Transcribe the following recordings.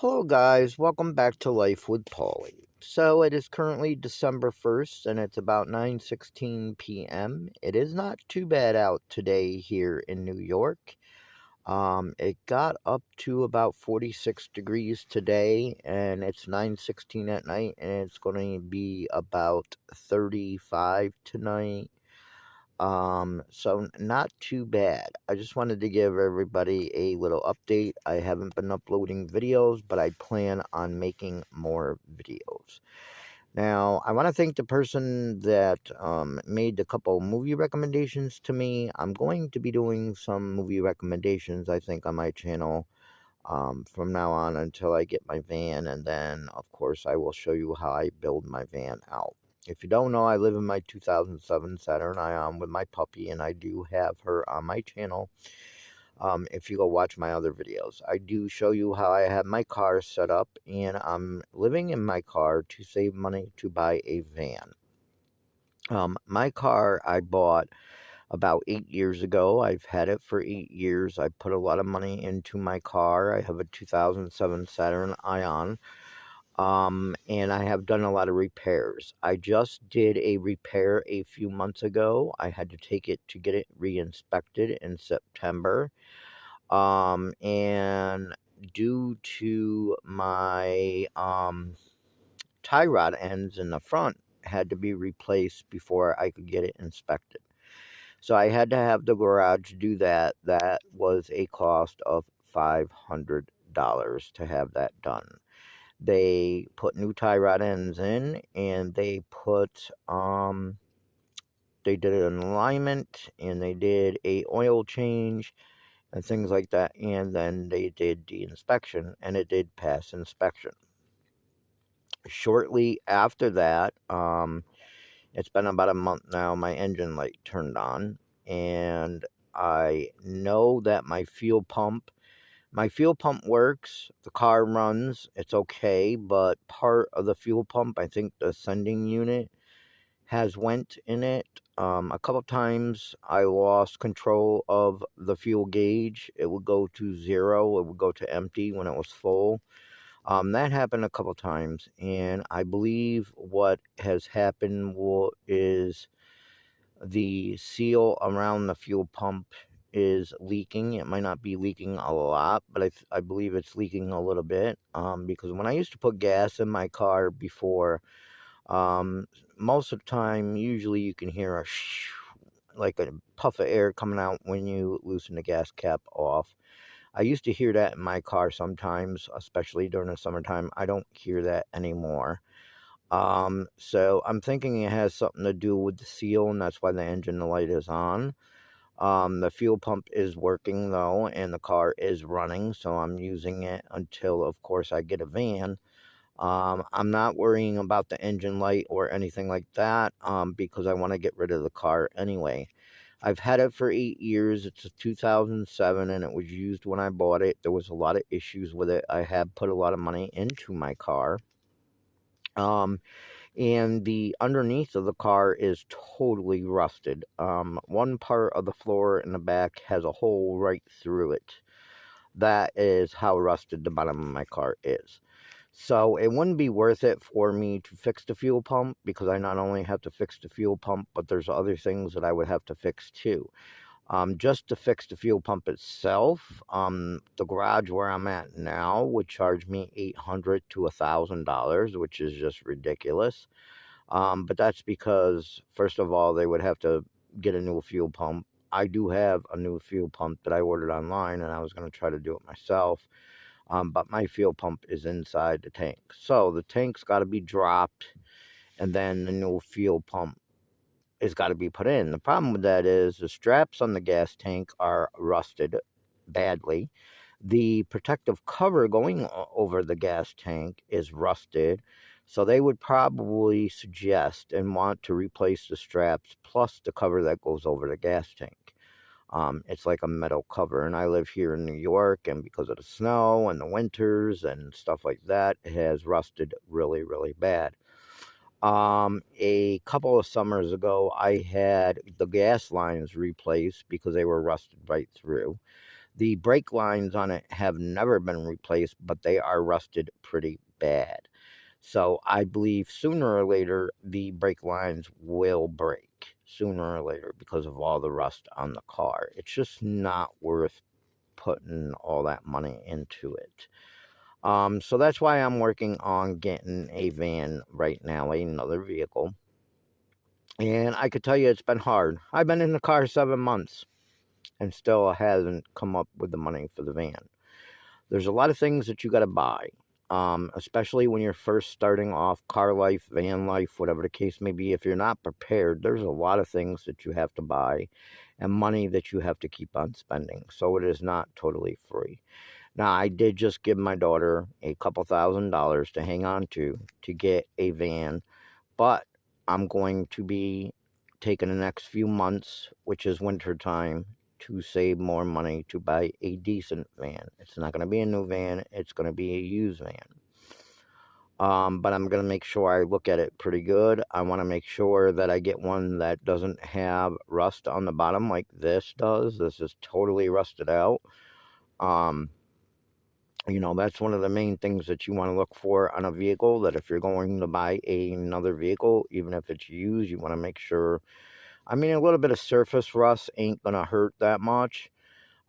Hello, guys. Welcome back to Life with Paulie. So it is currently December 1st, and it's about 9:16 p.m. It is not too bad out today here in New York. It got up to about 46 degrees today, and it's 9:16 at night, and it's going to be about 35 tonight. So not too bad. I just wanted to give everybody a little update. I haven't been uploading videos, but I plan on making more videos. Now, I want to thank the person that made a couple movie recommendations to me. I'm going to be doing some movie recommendations, I think, on my channel from now on until I get my van, and then, of course, I will show you how I build my van out. If you don't know, I live in my 2007 Saturn Ion with my puppy, and I do have her on my channel. If you go watch my other videos, I do show you how I have my car set up, and I'm living in my car to save money to buy a van. My car I bought about 8 years ago. I've had it for 8 years. I put a lot of money into my car. I have a 2007 Saturn Ion. And I have done a lot of repairs. I just did a repair a few months ago. I had to take it to get it re-inspected in September. And due to my tie rod ends in the front had to be replaced before I could get it inspected. So I had to have the garage do that. That was a cost of $500 to have that done. They put new tie rod ends in, and they did an alignment, and they did a oil change and things like that, and then they did the inspection, and it did pass inspection. Shortly after that, it's been about a month now, my engine light turned on, and I know that my fuel pump works, the car runs, it's okay, but part of the fuel pump, I think the sending unit has went in it. A couple times I lost control of the fuel gauge. It would go to zero, it would go to empty when it was full. That happened a couple times, and I believe what has happened is the seal around the fuel pump is leaking. It might not be leaking a lot, but I believe it's leaking a little bit. Because when I used to put gas in my car before, um, most of the time, usually you can hear a like a puff of air coming out when you loosen the gas cap off. I used to hear that in my car sometimes, especially during the summertime. I don't hear that anymore. So I'm thinking it has something to do with the seal, and that's why the engine light is on. The fuel pump is working though, and the car is running, so I'm using it until, of course, I get a van. I'm not worrying about the engine light or anything like that, because I want to get rid of the car anyway. I've had it for 8 years. It's a 2007, and it was used when I bought it. There was a lot of issues with it. I have put a lot of money into my car. Um, and the underneath of the car is totally rusted. One part of the floor in the back has a hole right through it. That is how rusted the bottom of my car is. So it wouldn't be worth it for me to fix the fuel pump, because I not only have to fix the fuel pump, but there's other things that I would have to fix too. Just to fix the fuel pump itself, the garage where I'm at now would charge me $800 to $1,000, which is just ridiculous. But that's because, first of all, they would have to get a new fuel pump. I do have a new fuel pump that I ordered online, and I was going to try to do it myself. But my fuel pump is inside the tank. So the tank's got to be dropped, and then the new fuel pump has got to be put in. The problem with that is the straps on the gas tank are rusted badly. The protective cover going over the gas tank is rusted. So they would probably suggest and want to replace the straps plus the cover that goes over the gas tank. It's like a metal cover, and I live here in New York, and because of the snow and the winters and stuff like that, it has rusted really, really bad. A couple of summers ago, I had the gas lines replaced because they were rusted right through. The brake lines on it have never been replaced, but they are rusted pretty bad. So I believe sooner or later the brake lines will break sooner or later because of all the rust on the car. It's just not worth putting all that money into it. So that's why I'm working on getting a van right now, another vehicle. And I could tell you it's been hard. I've been in the car 7 months and still hasn't come up with the money for the van. There's a lot of things that you got to buy, especially when you're first starting off car life, van life, whatever the case may be. If you're not prepared, there's a lot of things that you have to buy and money that you have to keep on spending. So it is not totally free. Now, I did just give my daughter a couple $1,000s to hang on to get a van, but I'm going to be taking the next few months, which is winter time, to save more money to buy a decent van. It's not going to be a new van, it's going to be a used van. But I'm going to make sure I look at it pretty good. I want to make sure that I get one that doesn't have rust on the bottom like this does. This is totally rusted out. That's one of the main things that you want to look for on a vehicle, that if you're going to buy another vehicle, even if it's used, you want to make sure, a little bit of surface rust ain't going to hurt that much.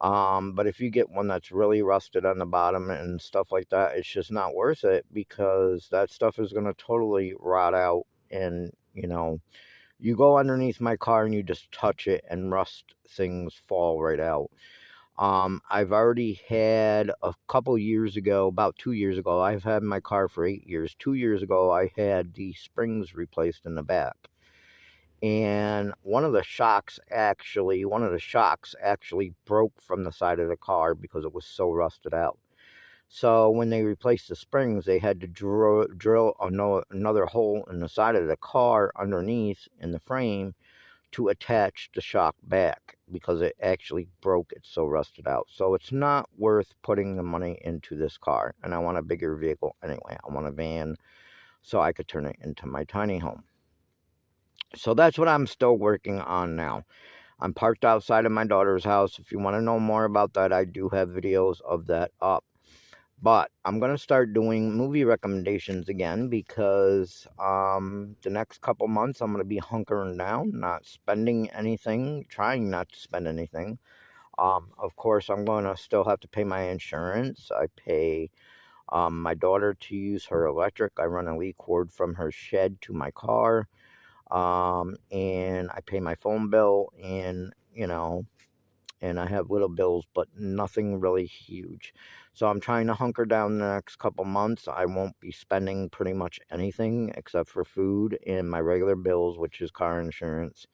But if you get one that's really rusted on the bottom and stuff like that, it's just not worth it, because that stuff is going to totally rot out. And, you go underneath my car and you just touch it and rust things fall right out. I've already had a couple years ago, about 2 years ago, I've had my car for 8 years. 2 years ago, I had the springs replaced in the back. And one of the shocks actually broke from the side of the car because it was so rusted out. So when they replaced the springs, they had to drill another hole in the side of the car underneath in the frame to attach the shock back, because it actually broke. It's so rusted out. So it's not worth putting the money into this car. And I want a bigger vehicle anyway. I want a van so I could turn it into my tiny home. So that's what I'm still working on now. I'm parked outside of my daughter's house. If you want to know more about that, I do have videos of that up. But I'm going to start doing movie recommendations again, because the next couple months I'm going to be hunkering down, not spending anything, trying not to spend anything. Of course, I'm going to still have to pay my insurance. I pay my daughter to use her electric. I run a lead cord from her shed to my car. And I pay my phone bill, and I have little bills, but nothing really huge. So I'm trying to hunker down the next couple months. I won't be spending pretty much anything except for food and my regular bills, which is car insurance.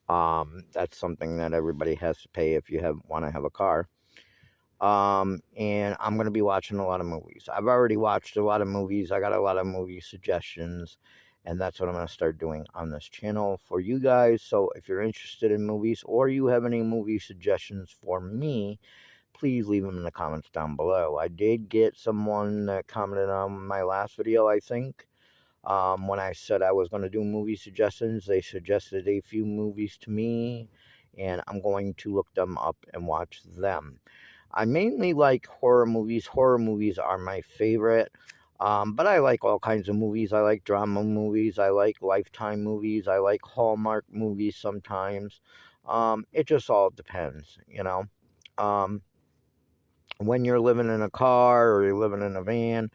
That's something that everybody has to pay if you want to have a car. And I'm going to be watching a lot of movies. I've already watched a lot of movies. I got a lot of movie suggestions, and that's what I'm going to start doing on this channel for you guys. So if you're interested in movies, or you have any movie suggestions for me, please leave them in the comments down below. I did get someone that commented on my last video, I think. When I said I was going to do movie suggestions, they suggested a few movies to me, and I'm going to look them up and watch them. I mainly like horror movies. Horror movies are my favorite. But I like all kinds of movies. I like drama movies. I like Lifetime movies. I like Hallmark movies sometimes. It just all depends, when you're living in a car or you're living in a van,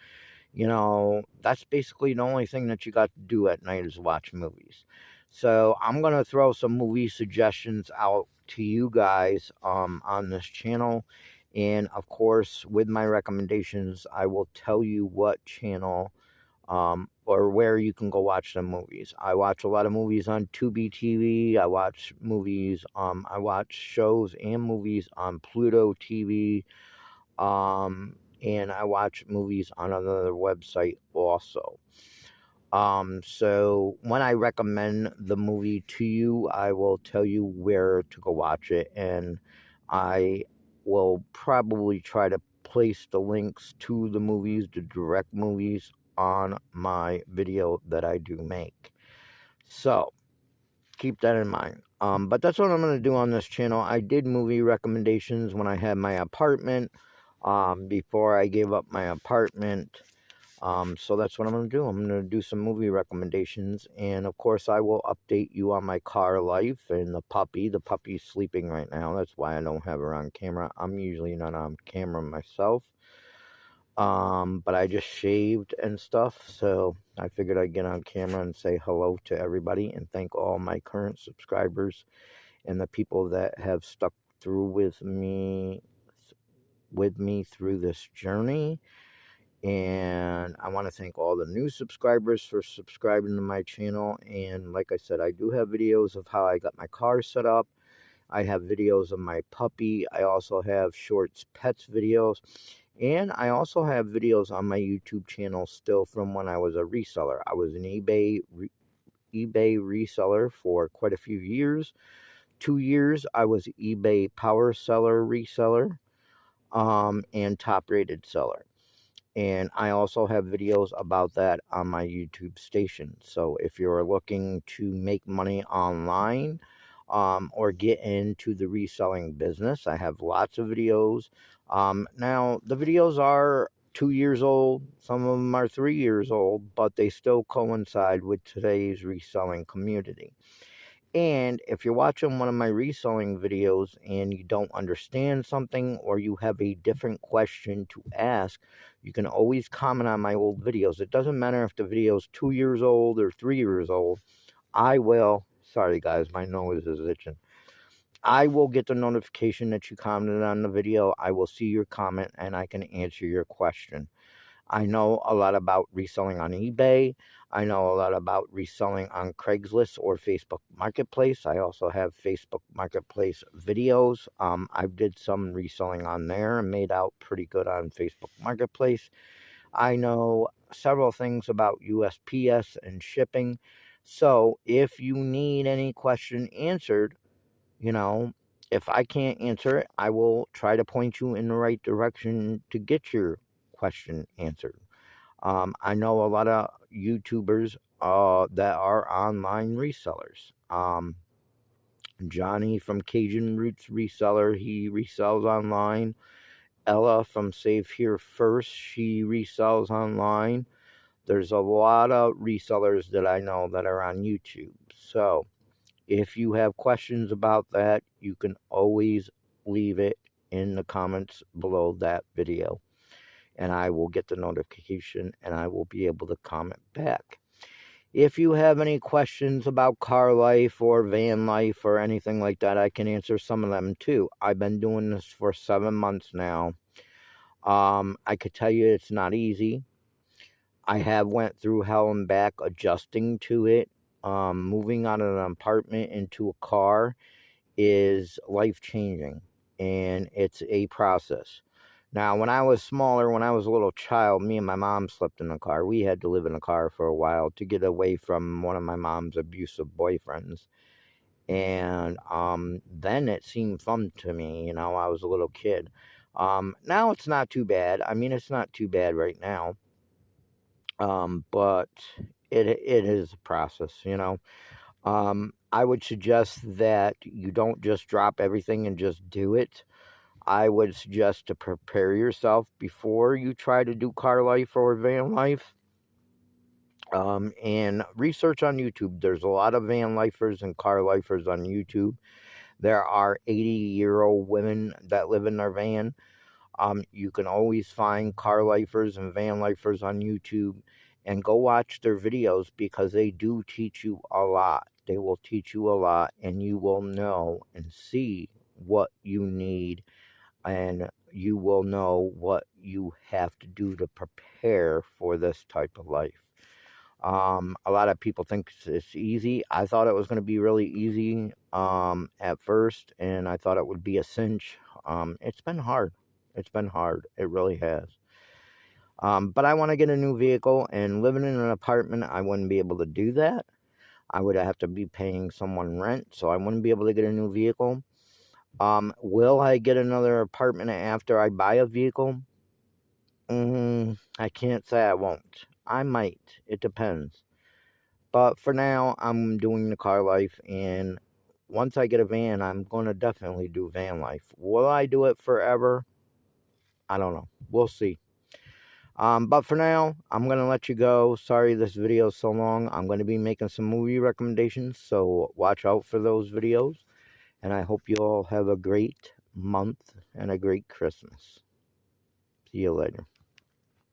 that's basically the only thing that you got to do at night is watch movies. So I'm going to throw some movie suggestions out to you guys on this channel. And of course, with my recommendations, I will tell you what channel or where you can go watch some movies. I watch a lot of movies on Tubi TV. I watch movies, I watch shows and movies on Pluto TV. And I watch movies on another website also. So when I recommend the movie to you, I will tell you where to go watch it, and I will probably try to place the links to the movies, the direct movies, on my video that I do make. So keep that in mind. But that's what I'm going to do on this channel. I did movie recommendations when I had my apartment, before I gave up my apartment. So that's what I'm going to do. I'm going to do some movie recommendations. And of course, I will update you on my car life and the puppy. The puppy's sleeping right now. That's why I don't have her on camera. I'm usually not on camera myself. But I just shaved and stuff. So I figured I'd get on camera and say hello to everybody and thank all my current subscribers and the people that have stuck through with me through this journey. And I want to thank all the new subscribers for subscribing to my channel. And like I said, I do have videos of how I got my car set up. I have videos of my puppy. I also have shorts pets videos. And I also have videos on my YouTube channel still from when I was a reseller. I was an eBay reseller for quite a few years. 2 years I was eBay power seller reseller, and top rated seller. And I also have videos about that on my YouTube station. So if you're looking to make money online, or get into the reselling business, I have lots of videos. Now, the videos are 2 years old, some of them are 3 years old, but they still coincide with today's reselling community. And if you're watching one of my reselling videos and you don't understand something or you have a different question to ask, you can always comment on my old videos. It doesn't matter if the video is 2 years old or 3 years old. I will, sorry guys, my nose is itching. I will get the notification that you commented on the video. I will see your comment and I can answer your question. I know a lot about reselling on eBay. I know a lot about reselling on Craigslist or Facebook Marketplace. I also have Facebook Marketplace videos. I did some reselling on there and made out pretty good on Facebook Marketplace. I know several things about USPS and shipping. So if you need any question answered, you know, if I can't answer it, I will try to point you in the right direction to get your question answered. I know a lot of YouTubers that are online resellers. Johnny from Cajun Roots Reseller, he resells online. Ella from Save Here First, she resells online. There's a lot of resellers that I know that are on YouTube. So if you have questions about that, you can always leave it in the comments below that video, and I will get the notification and I will be able to comment back. If you have any questions about car life or van life or anything like that, I can answer some of them too. I've been doing this for 7 months now. I could tell you it's not easy. I have went through hell and back adjusting to it. Moving out of an apartment into a car is life-changing, and it's a process. Now, when I was smaller, when I was a little child, me and my mom slept in a car. We had to live in a car for a while to get away from one of my mom's abusive boyfriends. And then it seemed fun to me, I was a little kid. Now it's not too bad. I mean, it's not too bad right now. But it is a process. I would suggest that you don't just drop everything and just do it. I would suggest to prepare yourself before you try to do car life or van life. And research on YouTube. There's a lot of van lifers and car lifers on YouTube. There are 80-year-old women that live in their van. You can always find car lifers and van lifers on YouTube and go watch their videos because they do teach you a lot. They will teach you a lot, and you will know and see what you need, and you will know what you have to do to prepare for this type of life. A lot of people think it's easy. I thought it was going to be really easy at first, and I thought it would be a cinch. It's been hard. It's been hard. It really has. But I want to get a new vehicle, and living in an apartment, I wouldn't be able to do that. I would have to be paying someone rent, so I wouldn't be able to get a new vehicle. Will I get another apartment after I buy a vehicle? I can't say I won't. I might. It depends. But for now, I'm doing the car life, and once I get a van, I'm going to definitely do van life. Will I do it forever? I don't know. We'll see. But for now, I'm going to let you go. Sorry this video is so long. I'm going to be making some movie recommendations, so watch out for those videos. And I hope you all have a great month and a great Christmas. See you later.